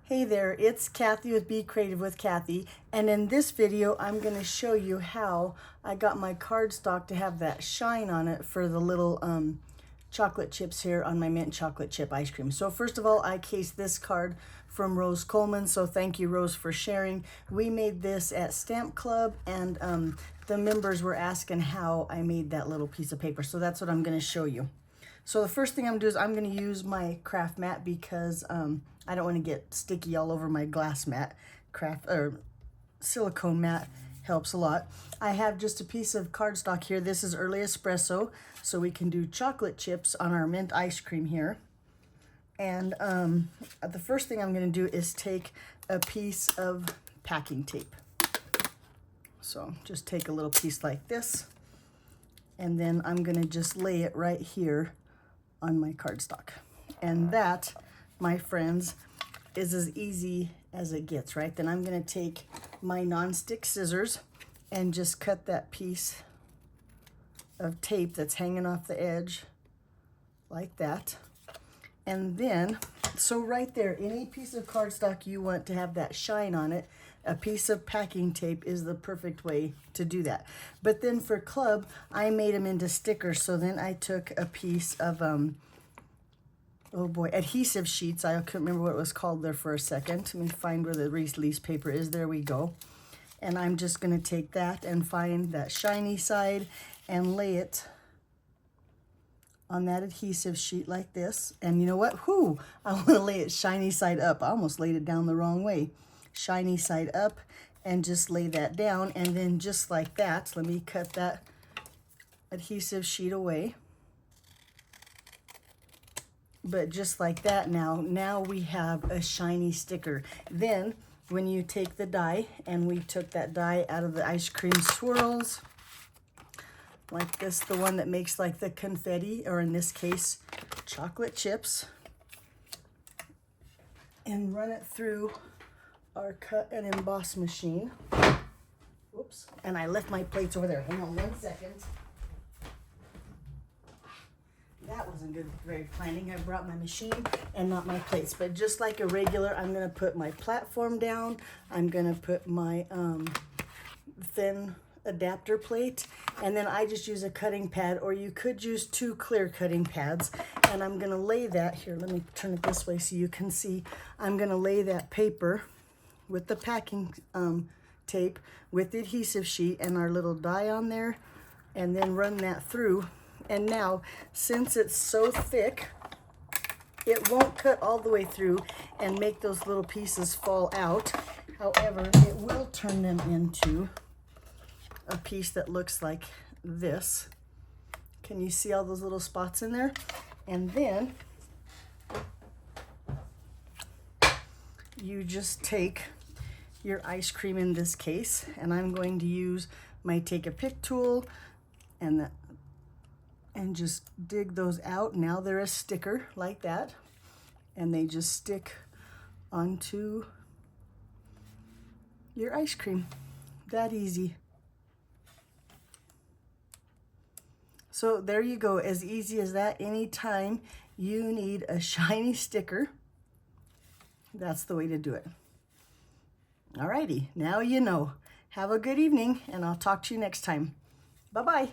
Hey there, it's Kathy with Be Creative with Kathy, and in this video I'm going to show you how I got my cardstock to have that shine on it for the little chocolate chips here on my mint chocolate chip ice cream. So first of all, I cased this card from Rose Coleman, so thank you Rose for sharing. We made this at Stamp Club, and the members were asking how I made that little piece of paper, so that's what I'm going to show you. So the first thing I'm going to do is I'm going to use my craft mat because I don't want to get sticky all over my glass mat. Silicone mat helps a lot. I have just a piece of cardstock here. This is Early Espresso, so we can do chocolate chips on our mint ice cream here. And the first thing I'm going to do is take a piece of packing tape. So just take a little piece like this, and then I'm going to just lay it right here on my cardstock. And that, my friends, is as easy as it gets, right? Then I'm going to take my non-stick scissors and just cut that piece of tape that's hanging off the edge like that. And then, so right there, any piece of cardstock you want to have that shine on it, a piece of packing tape is the perfect way to do that. But then for club, I made them into stickers. So then I took a piece of, oh boy, adhesive sheets. I couldn't remember what it was called there for a second. Let me find where the release paper is. There we go. And I'm just going to take that and find that shiny side and lay it on that adhesive sheet like this. And you know what? I want to lay it shiny side up. I almost laid it down the wrong way. Shiny side up, and just lay that down. And then just like that, let me cut that adhesive sheet away. But just like that, now we have a shiny sticker. Then when you take the die, and we took that die out of the ice cream swirls like this, the one that makes like the confetti, or in this case chocolate chips, and run it through our cut and emboss machine. Whoops, and I left my plates over there. Hang on 1 second. That wasn't good, very planning. I brought my machine and not my plates. But just like a regular, I'm going to put my platform down. I'm going to put my thin adapter plate. And then I just use a cutting pad, or you could use 2 clear cutting pads. And I'm going to lay that, here, let me turn it this way so you can see. I'm going to lay that paper with the packing tape with the adhesive sheet and our little die on there, and then run that through. And now, since it's so thick, it won't cut all the way through and make those little pieces fall out. However, it will turn them into a piece that looks like this. Can you see all those little spots in there? And then you just take your ice cream in this case, and I'm going to use my take a pick tool and just dig those out. Now they're a sticker like that, and they just stick onto your ice cream. That easy. So there you go, as easy as that. Anytime you need a shiny sticker, that's the way to do it. Alrighty, now you know. Have a good evening, and I'll talk to you next time. Bye-bye.